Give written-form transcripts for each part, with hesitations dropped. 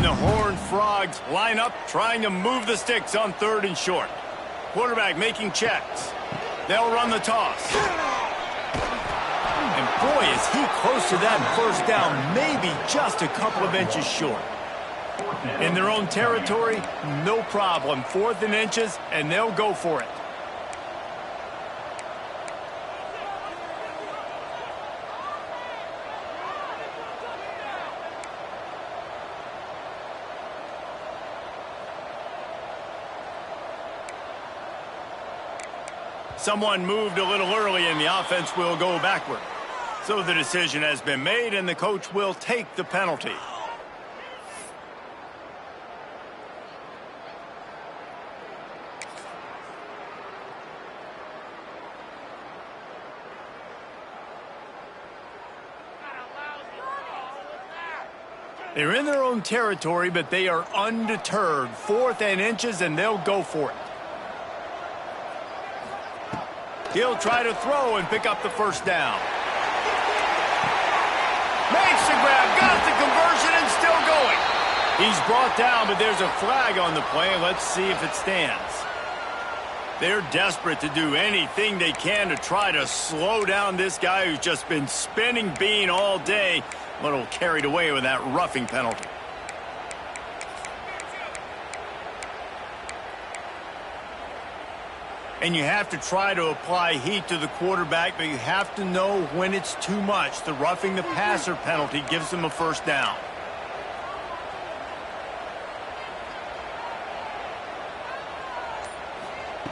the Horned Frogs line up, trying to move the sticks on 3rd and short. Quarterback making checks. They'll run the toss. And boy, is he close to that first down, maybe just a couple of inches short. In their own territory, no problem. 4th and inches, and they'll go for it. Someone moved a little early, and the offense will go backward. So the decision has been made, and the coach will take the penalty. They're in their own territory, but they are undeterred. 4th and inches, and they'll go for it. He'll try to throw and pick up the first down. Makes the grab, got the conversion, and still going. He's brought down, but there's a flag on the play. Let's see if it stands. They're desperate to do anything they can to try to slow down this guy who's just been spinning bean all day. A little carried away with that roughing penalty. And you have to try to apply heat to the quarterback, but you have to know when it's too much. The roughing the passer penalty gives them a first down.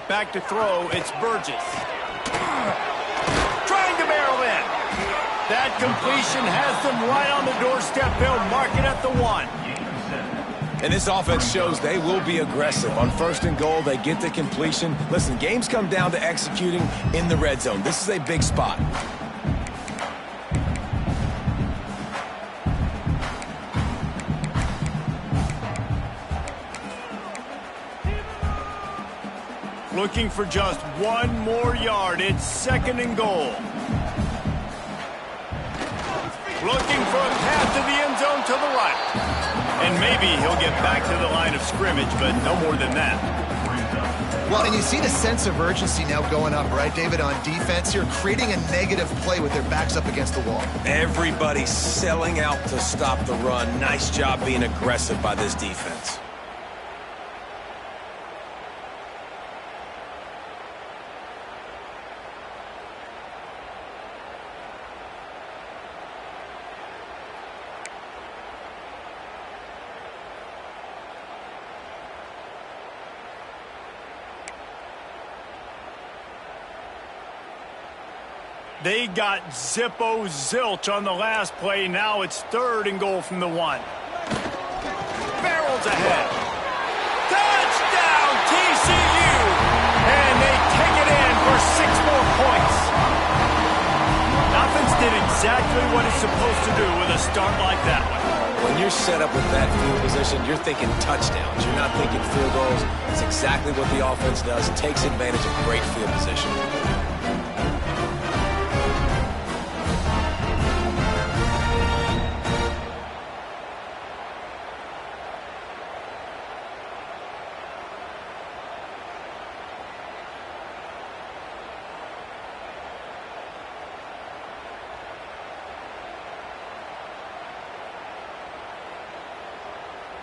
Back to throw, it's Burgess. Trying to barrel in. That completion has them right on the doorstep. They'll mark it at the 1. And this offense shows they will be aggressive. On 1st and goal, they get the completion. Listen, games come down to executing in the red zone. This is a big spot. Looking for just 1 more yard. It's 2nd and goal. Looking for a path to the end zone to the right. And maybe he'll get back to the line of scrimmage, but no more than that. Well, and you see the sense of urgency now going up, right, David, on defense here, creating a negative play with their backs up against the wall. Everybody's selling out to stop the run. Nice job being aggressive by this defense. They got Zippo zilch on the last play. Now it's 3rd and goal from the 1. Barrels ahead. Touchdown, TCU! And they take it in for 6 more points. Offense did exactly what it's supposed to do with a start like that one. When you're set up with that field position, you're thinking touchdowns. You're not thinking field goals. It's exactly what the offense does. It takes advantage of great field position.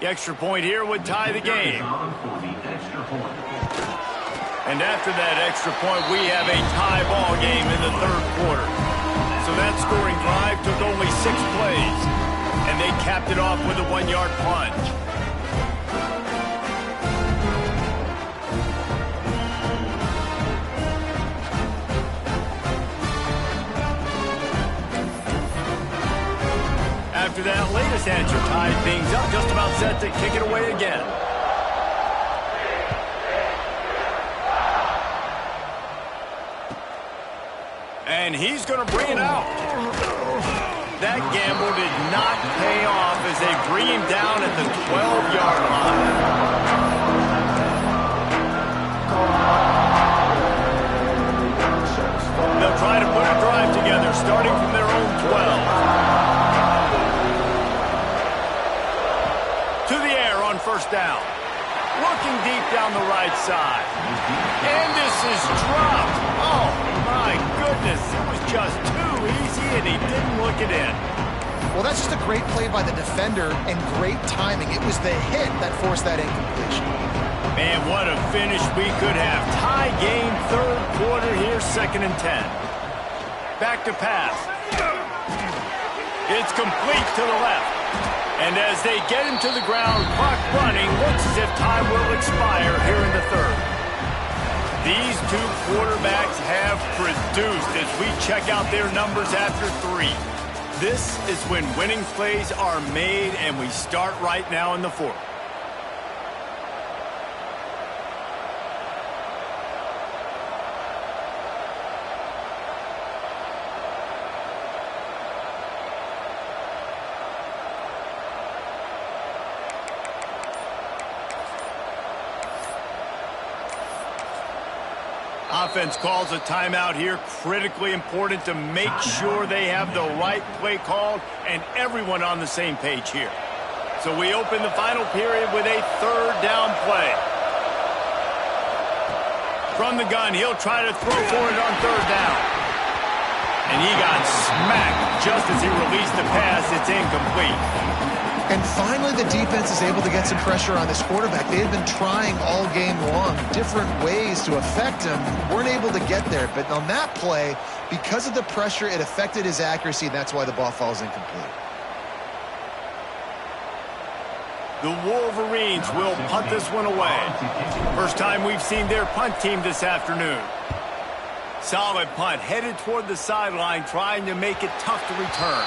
The extra point here would tie the game. And after that extra point, we have a tie ball game in the 3rd quarter. So that scoring drive took only 6 plays, and they capped it off with a 1-yard plunge. After that latest answer tied things up, just about set to kick it away again. And he's going to bring it out. That gamble did not pay off as they bring him down at the 12-yard line. They'll try to put a drive together, starting from their own 12. To the first down. Looking deep down the right side. And this is dropped. Oh, my goodness. It was just too easy, and he didn't look it in. Well, that's just a great play by the defender and great timing. It was the hit that forced that incompletion. Man, what a finish we could have. Tie game, third quarter here, 2nd and 10. Back to pass. It's complete to the left. And as they get him to the ground, clock running, looks as if time will expire here in the third. These two quarterbacks have produced as we check out their numbers after 3. This is when winning plays are made, and we start right now in the 4th. Offense calls a timeout here. Critically important to make sure they have the right play called and everyone on the same page here. So we open the final period with a 3rd down play. From the gun, he'll try to throw for it on 3rd down. And he got smacked just as he released the pass. It's incomplete. And finally, the defense is able to get some pressure on this quarterback. They had been trying all game long, different ways to affect him. Weren't able to get there. But on that play, because of the pressure, it affected his accuracy, and that's why the ball falls incomplete. The Wolverines will punt this one away. First time we've seen their punt team this afternoon. Solid punt, headed toward the sideline, trying to make it tough to return.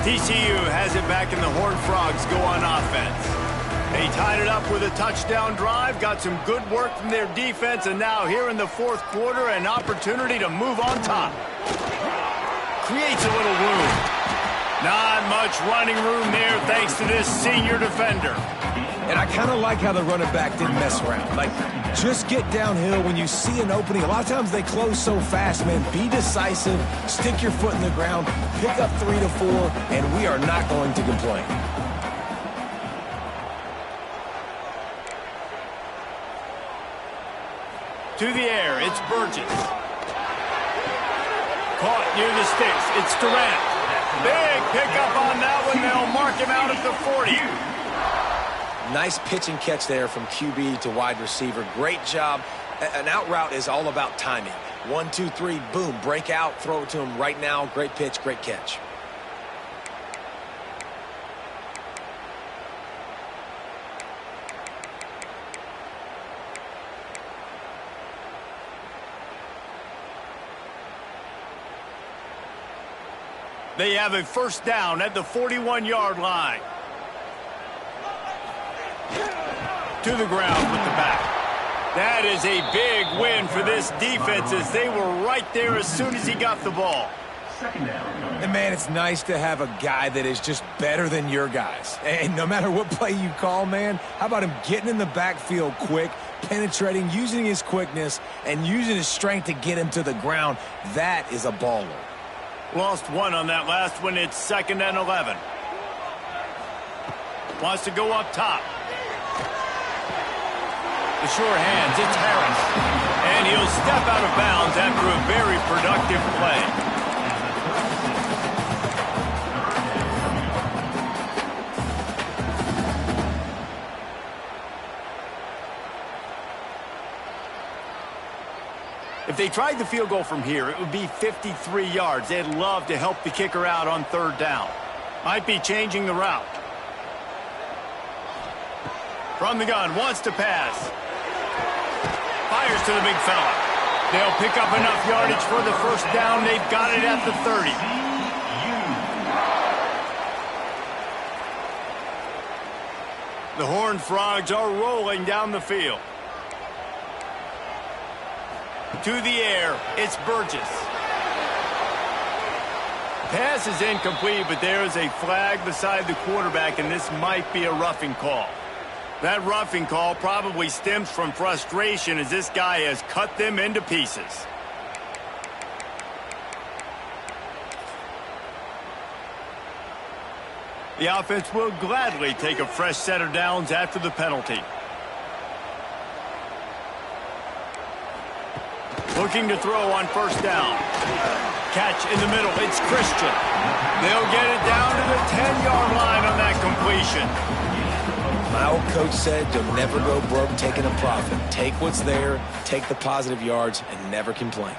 TCU has it back, and the Horned Frogs go on offense. They tied it up with a touchdown drive, got some good work from their defense, and now here in the 4th quarter, an opportunity to move on top. Creates a little room. Not much running room there thanks to this senior defender. And I kind of like how the running back didn't mess around. Like, just get downhill when you see an opening. A lot of times they close so fast, man. Be decisive, stick your foot in the ground, pick up 3 to 4, and we are not going to complain. To the air, it's Burgess. Caught near the sticks, it's Durant. Big pickup on that one, they'll mark him out at the 40. Nice pitch and catch there from QB to wide receiver. Great job. An out route is all about timing. 1, 2, 3, boom, break out, throw it to him right now. Great pitch, great catch. They have a first down at the 41-yard line. To the ground with the back. That is a big win for this defense as they were right there as soon as he got the ball. And, man, it's nice to have a guy that is just better than your guys. And no matter what play you call, man, how about him getting in the backfield quick, penetrating, using his quickness, and using his strength to get him to the ground. That is a baller. Lost one on that last one. It's 2nd and 11. Wants to go up top. The sure hands, it's Harris. And he'll step out of bounds after a very productive play. If they tried the field goal from here, it would be 53 yards. They'd love to help the kicker out on 3rd down. Might be changing the route. From the gun, wants to pass. Fires to the big fella. They'll pick up enough yardage for the first down. They've got it at the 30. The Horned Frogs are rolling down the field. To the air, it's Burgess. Pass is incomplete, but there is a flag beside the quarterback, and this might be a roughing call. That roughing call probably stems from frustration as this guy has cut them into pieces. The offense will gladly take a fresh set of downs after the penalty. Looking to throw on first down. Catch in the middle. It's Christian. They'll get it down to the 10-yard line on that completion. My old coach said you'll never go broke taking a profit. Take what's there, take the positive yards, and never complain.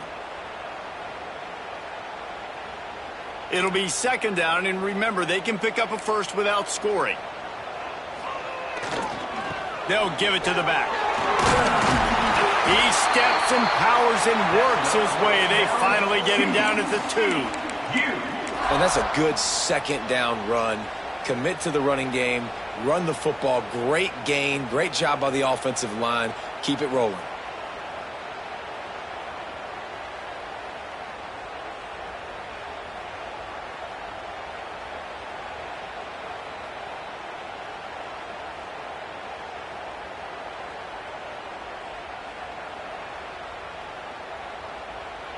It'll be second down, and remember, they can pick up a first without scoring. They'll give it to the back. He steps and powers and works his way. They finally get him down at the 2. And that's a good second down run. Commit to the running game, run the football. Great gain, great job by the offensive line. Keep it rolling.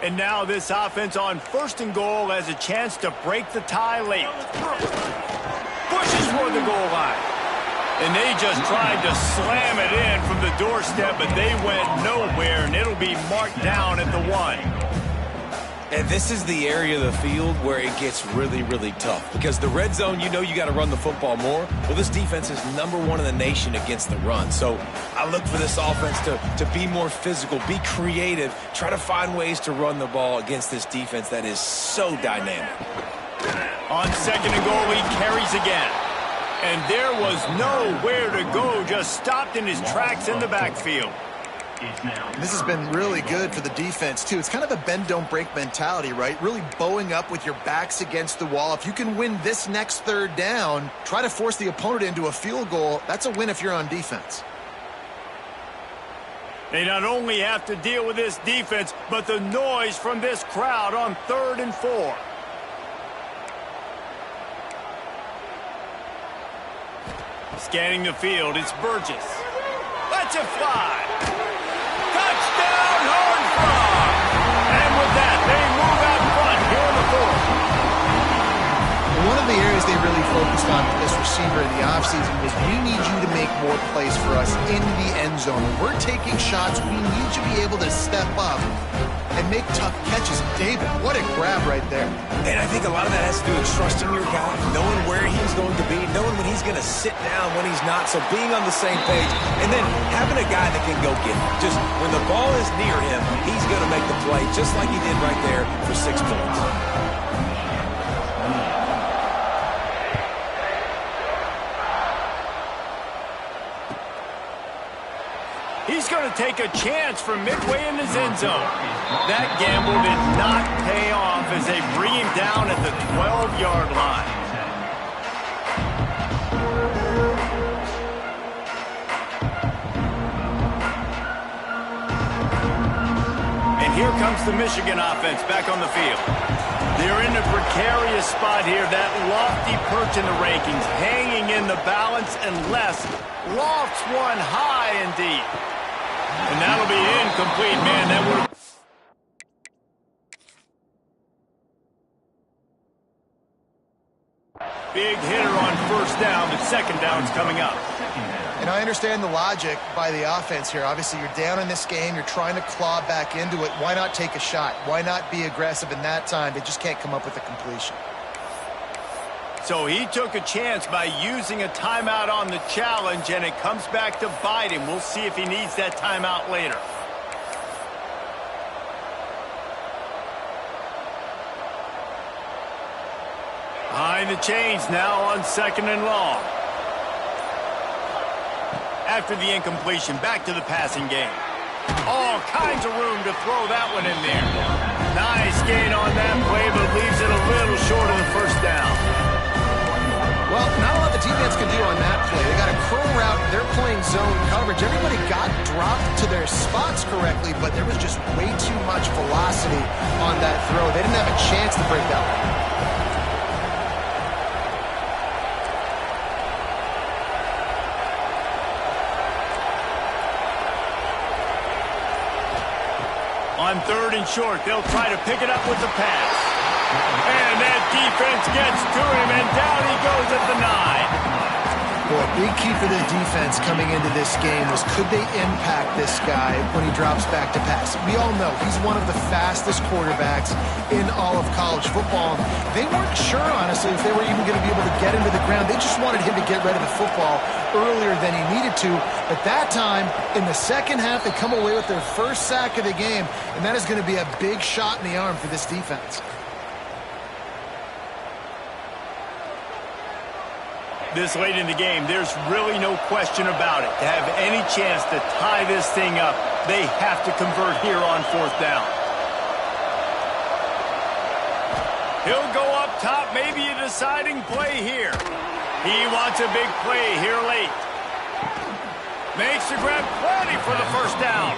And now this offense on first and goal has a chance to break the tie late. Pushes for the goal line. And they just tried to slam it in from the doorstep, but they went nowhere, and it'll be marked down at the 1. And this is the area of the field where it gets really, really tough. Because the red zone, you know you got to run the football more. Well, this defense is #1 in the nation against the run. So I look for this offense to be more physical, be creative, try to find ways to run the ball against this defense that is so dynamic. On second and goal, he carries again. And there was nowhere to go, just stopped in his tracks in the backfield. This has been really good for the defense, too. It's kind of a bend-don't-break mentality, right? Really bowing up with your backs against the wall. If you can win this next third down, try to force the opponent into a field goal. That's a win if you're on defense. They not only have to deal with this defense, but the noise from this crowd on 3rd and 4. Scanning the field, it's Burgess. Lets it fly. Touchdown, Horned Frog! And with that, they move out front here in the 4th. One of the areas they really focused on with this receiver in the offseason was we need you to make more plays for us in the end zone. When we're taking shots, we need you to be able to step up and make tough catches. David, what a grab right there. And I think a lot of that has to do with trusting your guy, knowing where he's going to be, knowing when he's going to sit down, when he's not. So being on the same page, and then having a guy that can go get it. Just when the ball is near him, he's going to make the play, just like he did right there for 6 points. He's going to take a chance from midway in his end zone. That gamble did not pay off as they bring him down at the 12-yard line. And here comes the Michigan offense back on the field. They're in a precarious spot here. That lofty perch in the rankings, hanging in the balance unless lofts one high and deep. And that'll be incomplete, man. That would. Big hitter on first down, but second down's coming up. And I understand the logic by the offense here. Obviously, you're down in this game. You're trying to claw back into it. Why not take a shot? Why not be aggressive in that time? They just can't come up with a completion. So he took a chance by using a timeout on the challenge, and it comes back to bite him. We'll see if he needs that timeout later. Behind the chains now on second and long. After the incompletion, back to the passing game. All kinds of room to throw that one in there. Nice gain on that play, but leaves it a little short of the first down. Well, not a lot the defense can do on that play. They got a curl route. They're playing zone coverage. Everybody got dropped to their spots correctly, but there was just way too much velocity on that throw. They didn't have a chance to break that one. On 3rd and short, they'll try to pick it up with the pass. And that defense gets to him, and down he goes at the 9. Well, a big key for the defense coming into this game was could they impact this guy when he drops back to pass. We all know he's one of the fastest quarterbacks in all of college football. They weren't sure, honestly, if they were even going to be able to get him to the ground. They just wanted him to get rid of the football earlier than he needed to. But that time, in the second half, they come away with their first sack of the game, and that is going to be a big shot in the arm for this defense. This late in the game, there's really no question about it. To have any chance to tie this thing up, they have to convert here on 4th down. He'll go up top, maybe a deciding play here. He wants a big play here late. Makes the grab plenty for the first down.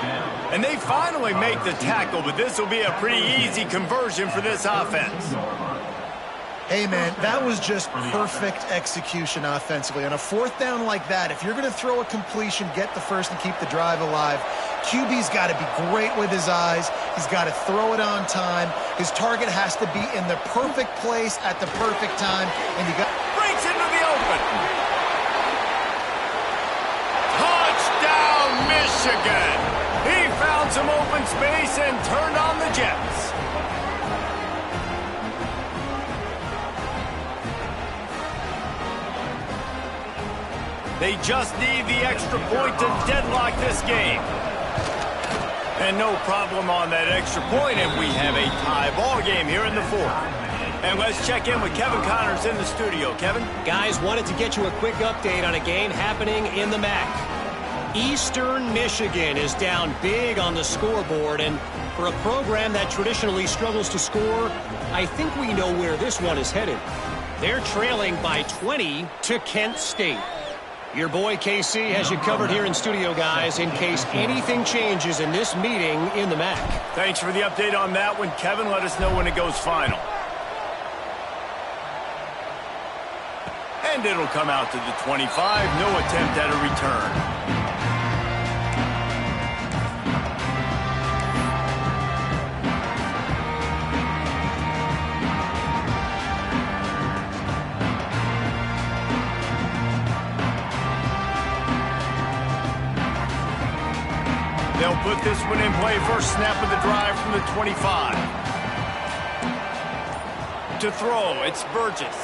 And they finally make the tackle, but this will be a pretty easy conversion for this offense. Hey, man, that was just perfect execution offensively. On a 4th down like that, if you're going to throw a completion, get the first and keep the drive alive, QB's got to be great with his eyes. He's got to throw it on time. His target has to be in the perfect place at the perfect time. And you got... Breaks into the open. Touchdown, Michigan. He found some open space and turned on the Jets. They just need the extra point to deadlock this game. And no problem on that extra point, and we have a tie ball game here in the 4th. And let's check in with Kevin Connors in the studio. Kevin? Guys, wanted to get you a quick update on a game happening in the MAC. Eastern Michigan is down big on the scoreboard, and for a program that traditionally struggles to score, I think we know where this one is headed. They're trailing by 20 to Kent State. Your boy KC has you covered here in studio, guys, in case anything changes in this meeting in the MAC. Thanks for the update on that one, Kevin. Let us know when it goes final. And it'll come out to the 25. No attempt at a return. They'll put this one in play. First snap of the drive from the 25. To throw, it's Burgess.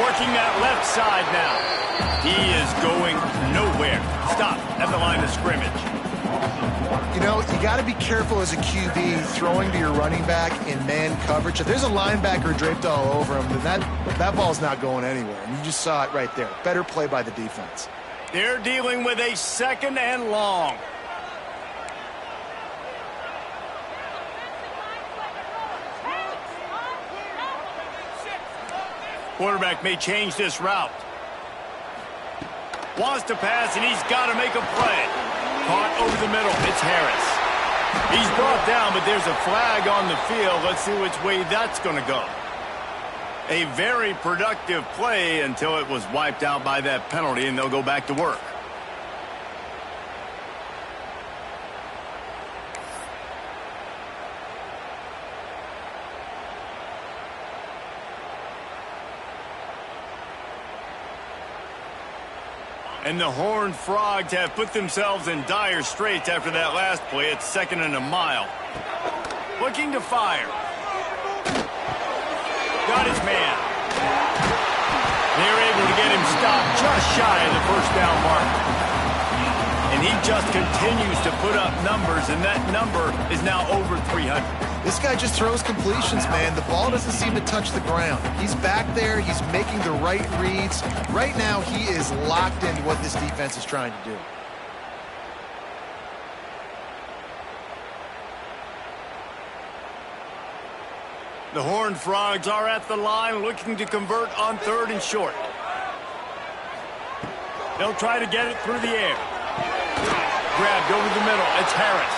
Working that left side now. He is going nowhere. Stop at the line of scrimmage. You know, you got to be careful as a QB throwing to your running back in man coverage. If there's a linebacker draped all over him, then that ball's not going anywhere. And you just saw it right there. Better play by the defense. They're dealing with a 2nd and long. Quarterback may change this route. Wants to pass, and he's got to make a play. Caught over the middle. It's Harris. He's brought down, but there's a flag on the field. Let's see which way that's going to go. A very productive play until it was wiped out by that penalty, and they'll go back to work. And the Horned Frogs have put themselves in dire straits after that last play. It's 2nd and a mile. Looking to fire. Got his man. They're able to get him stopped just shy of the first down mark. And he just continues to put up numbers, and that number is now over 300. This guy just throws completions, man. The ball doesn't seem to touch the ground. He's back there. He's making the right reads. Right now, he is locked into what this defense is trying to do. The Horned Frogs are at the line looking to convert on 3rd and short. They'll try to get it through the air. Grabbed over the middle. It's Harris.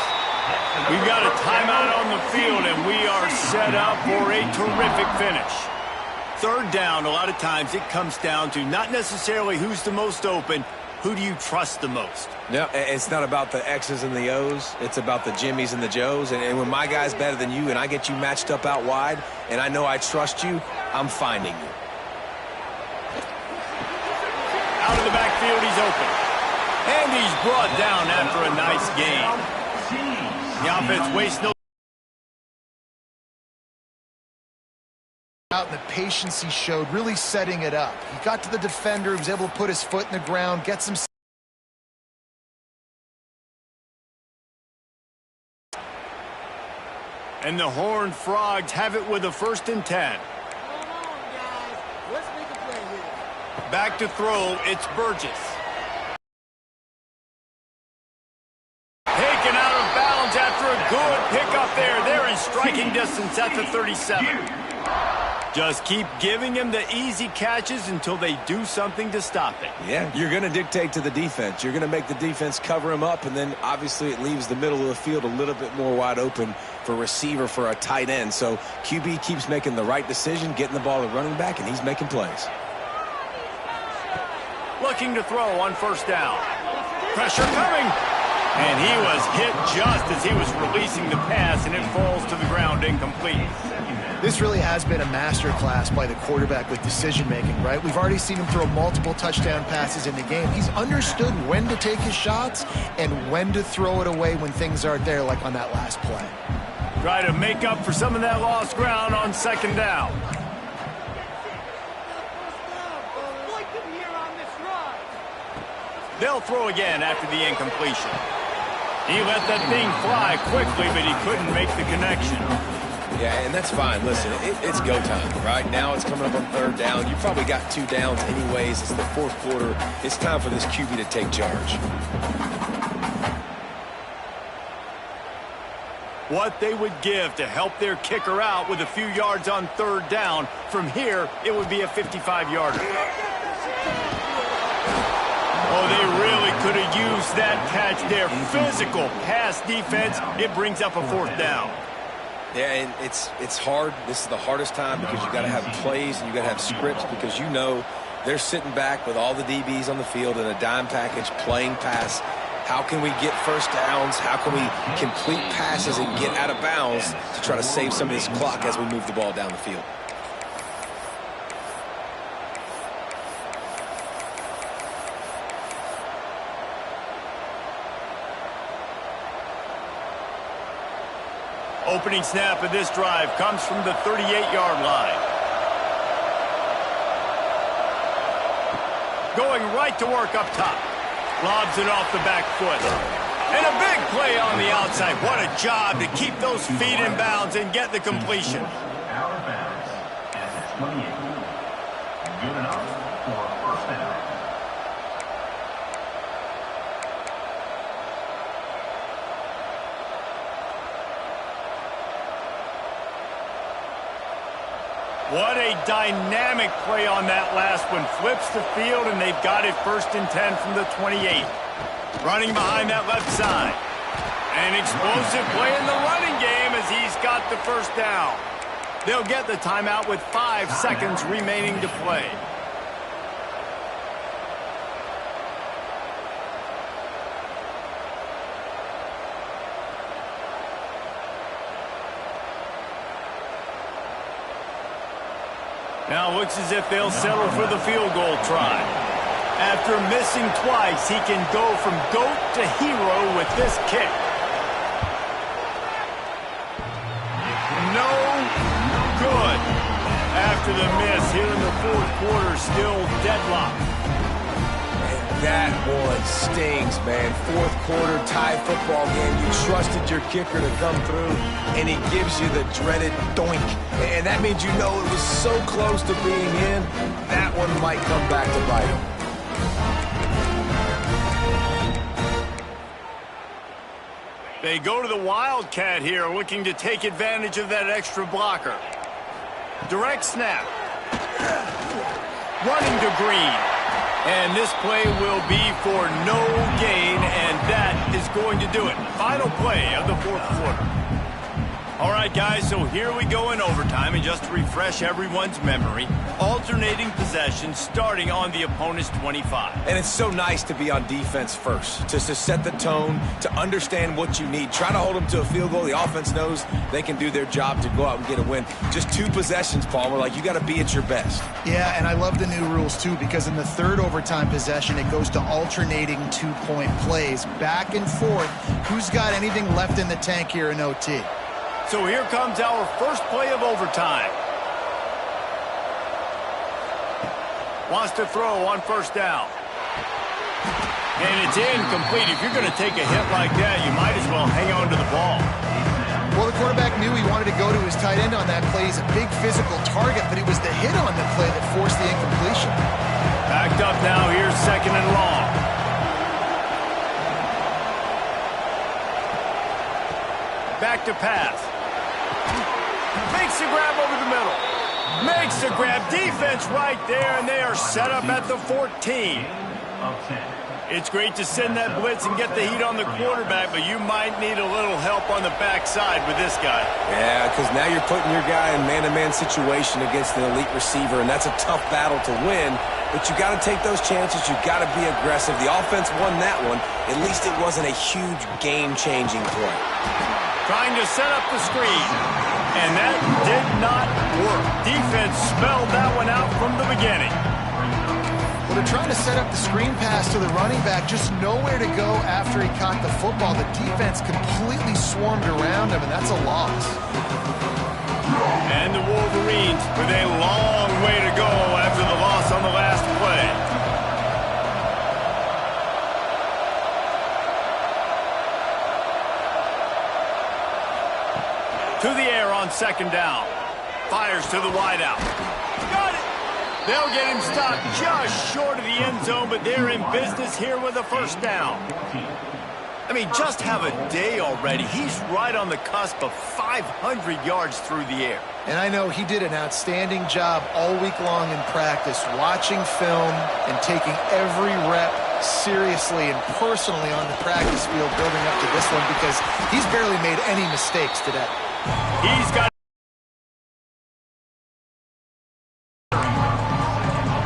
We've got a timeout on the field, and we are set up for a terrific finish. 3rd down, a lot of times it comes down to not necessarily who's the most open, who do you trust the most? No, it's not about the X's and the O's. It's about the Jimmys and the Joes. And when my guy's better than you and I get you matched up out wide and I know I trust you, I'm finding you. Out of the backfield, he's open. And he's brought down after a nice gain. The offense wastes no. Out and the patience he showed, really setting it up. He got to the defender, he was able to put his foot in the ground, get some. And the Horned Frogs have it with a 1st and 10. Back to throw, it's Burgess. Taken out of bounds after a good pickup there. They're in striking distance at the 37. Just keep giving him the easy catches until they do something to stop it. Yeah, you're going to dictate to the defense. You're going to make the defense cover him up, and then obviously it leaves the middle of the field a little bit more wide open for receiver, for a tight end. So QB keeps making the right decision, getting the ball to running back, and he's making plays. Looking to throw on 1st down. Pressure coming. And he was hit just as he was releasing the pass, and it falls to the ground incomplete. This really has been a masterclass by the quarterback with decision-making, right? We've already seen him throw multiple touchdown passes in the game. He's understood when to take his shots and when to throw it away when things aren't there, like on that last play. Try to make up for some of that lost ground on 2nd down. They'll throw again after the incompletion. He let that thing fly quickly, but he couldn't make the connection. Yeah, and that's fine. Listen, it's go time. Right now it's coming up on 3rd down. You probably got 2 downs anyways. It's the 4th quarter. It's time for this QB to take charge. What they would give to help their kicker out with a few yards on 3rd down. From here, it would be a 55-yarder. Oh, they really could have used that catch there. Physical pass defense. It brings up a 4th down. Yeah, and it's hard. This is the hardest time because you got to have plays and you got to have scripts because you know they're sitting back with all the DBs on the field in a dime package playing pass. How can we get 1st downs? How can we complete passes and get out of bounds to try to save some of this clock as we move the ball down the field? Opening snap of this drive comes from the 38-yard line. Going right to work up top. Lobs it off the back foot. And a big play on the outside. What a job to keep those feet in bounds and get the completion. Out of bounds at the 28. Good enough for a 1st down. What a dynamic play on that last one. Flips the field, and they've got it 1st and 10 from the 28. Running behind that left side. An explosive play in the running game as he's got the 1st down. They'll get the timeout with 5 seconds remaining to play. Now looks as if they'll settle for the field goal try. After missing twice, he can go from GOAT to hero with this kick. No good. After the miss here in the 4th quarter, still deadlocked. And that one stings, man. 4th quarter tie football game. You trusted your kicker to come through, and he gives you the dreaded doink. And that means you know it was so close to being in, that one might come back to bite him. They go to the Wildcat here, looking to take advantage of that extra blocker. Direct snap. Running to Green. And this play will be for no gain, and that is going to do it. Final play of the 4th quarter. All right, guys, so here we go in overtime, and just to refresh everyone's memory, alternating possession starting on the opponent's 25. And it's so nice to be on defense first, just to set the tone, to understand what you need. Try to hold them to a field goal. The offense knows they can do their job to go out and get a win. Just 2 possessions, Palmer. Like, you got to be at your best. Yeah, and I love the new rules, too, because in the third overtime possession, it goes to alternating 2-point plays. Back and forth. Who's got anything left in the tank here in OT? So here comes our first play of overtime. Wants to throw on first down. And it's incomplete. If you're going to take a hit like that, you might as well hang on to the ball. Well, the quarterback knew he wanted to go to his tight end on that play. He's a big physical target, but it was the hit on the play that forced the incompletion. Backed up now. Here's second and long. Back to pass. Makes the grab over the middle. Makes the grab. Defense right there, and they are set up at the 14. It's great to send that blitz and get the heat on the quarterback, but you might need a little help on the backside with this guy. Yeah, because now you're putting your guy in man-to-man situation against an elite receiver, and that's a tough battle to win. But you got to take those chances. You got to be aggressive. The offense won that one. At least it wasn't a huge game-changing play. Trying to set up the screen, and that did not work. Defense smelled that one out from the beginning. Well, they're trying to set up the screen pass to the running back, just nowhere to go after he caught the football. The defense completely swarmed around him, and that's a loss. And the Wolverines with a long way to go after the loss on the last play. To the air on second down. Fires to the wideout. Got it! They'll get him stopped just short of the end zone, but they're in business here with a first down. I mean, just have a day already. He's right on the cusp of 500 yards through the air. And I know he did an outstanding job all week long in practice, watching film and taking every rep seriously and personally on the practice field building up to this one, because he's barely made any mistakes today. He's got...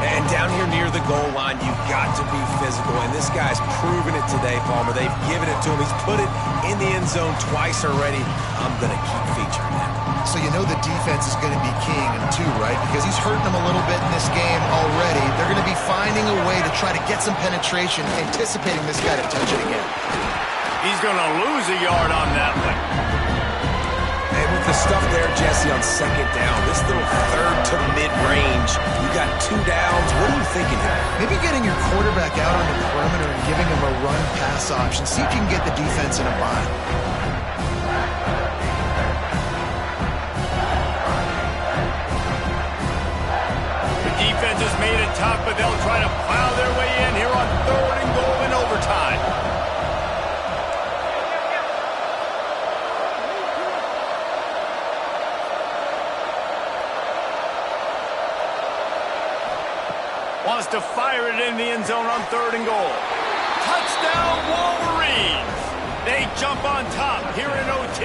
And down here near the goal line, you've got to be physical, and this guy's proven it today, Palmer. They've given it to him. He's put it in the end zone twice already. I'm going to keep featuring that. So you know the defense is going to be keying him too, right? Because he's hurting them a little bit in this game already. They're going to be finding a way to try to get some penetration, anticipating this guy to touch it again. He's going to lose a yard on that one. And with the stuff there, Jesse, on second down, this little third to mid-range, you got 2 downs. What are you thinking here? Maybe getting your quarterback out on the perimeter and giving him a run-pass option. See if you can get the defense in a bind. The defense has made it tough, but they'll try to plow their way in here on third and goal in overtime. Wants to fire it in the end zone on third and goal. Touchdown, Wolverines! They jump on top here in OT.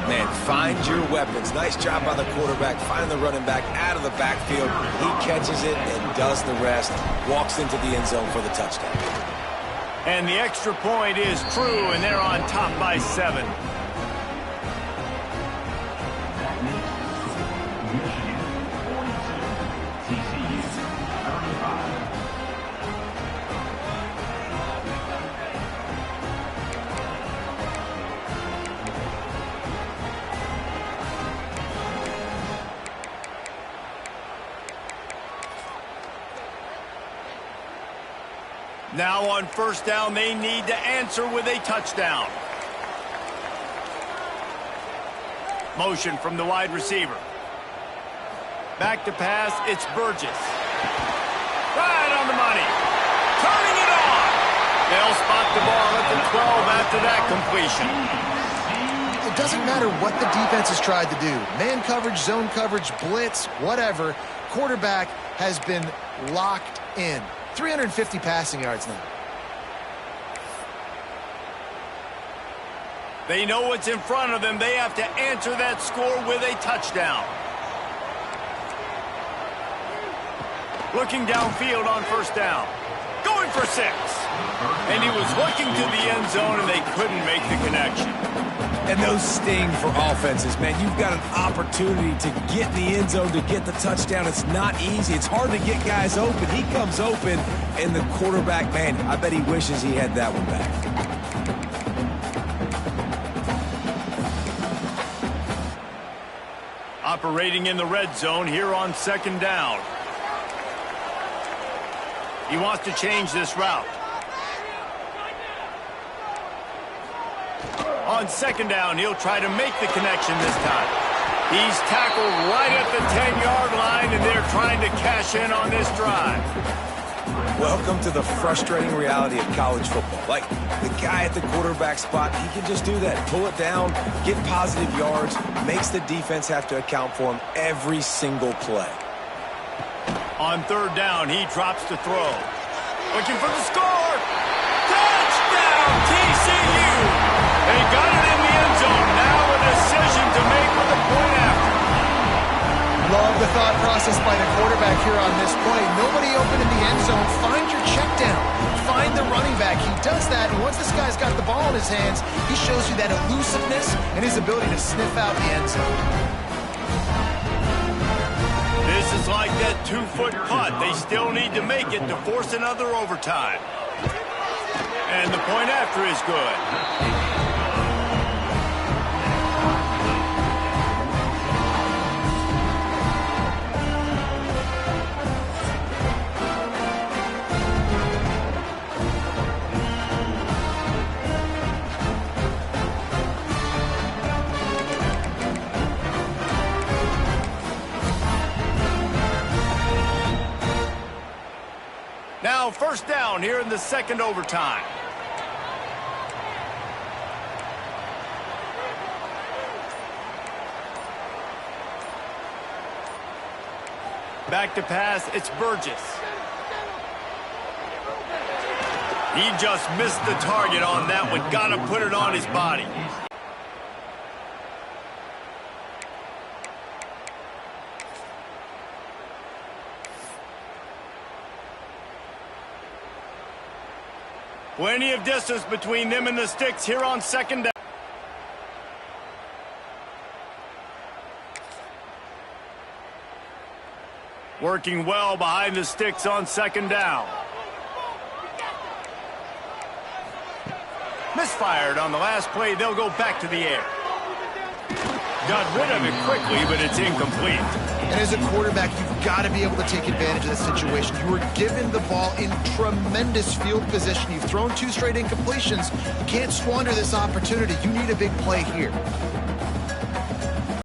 Man, find your weapons. Nice job by the quarterback. Find the running back out of the backfield. He catches it and does the rest. Walks into the end zone for the touchdown. And the extra point is true, and they're on top by 7. Now on first down, they need to answer with a touchdown. Motion from the wide receiver. Back to pass, it's Burgess. Right on the money. Turning it on. They'll spot the ball at the 12 after that completion. It doesn't matter what the defense has tried to do. Man coverage, zone coverage, blitz, whatever. Quarterback has been locked in. 350 passing yards now. They know what's in front of them. They have to answer that score with a touchdown. Looking downfield on first down. Going for 6. And he was looking to the end zone, and they couldn't make the connection. And those sting for offenses, man. You've got an opportunity to get in the end zone, to get the touchdown. It's not easy. It's hard to get guys open. He comes open, and the quarterback, man, I bet he wishes he had that one back. Operating in the red zone here on second down. He wants to change this route. On second down, he'll try to make the connection this time. He's tackled right at the 10-yard line, and they're trying to cash in on this drive. Welcome to the frustrating reality of college football. Like, the guy at the quarterback spot, he can just do that. Pull it down, get positive yards, makes the defense have to account for him every single play. On third down, he drops to throw. Looking for the score. Touchdown, TCU! They got it in the end zone. Now a decision to make with the point after. Love the thought process by the quarterback here on this play. Nobody open in the end zone. Find your check down. Find the running back. He does that, and once this guy's got the ball in his hands, he shows you that elusiveness and his ability to sniff out the end zone. This is like that 2-foot putt. They still need to make it to force another overtime. And the point after is good. Now first down here in the second overtime. Back to pass, it's Burgess. He just missed the target on that one. Got to put it on his body. Plenty of distance between them and the sticks here on second down. Working well behind the sticks on second down. Misfired on the last play. They'll go back to the air. Got rid of it quickly, but it's incomplete. And as a quarterback, you've got to be able to take advantage of this situation. You were given the ball in tremendous field position. You've thrown 2 straight incompletions. You can't squander this opportunity. You need a big play here.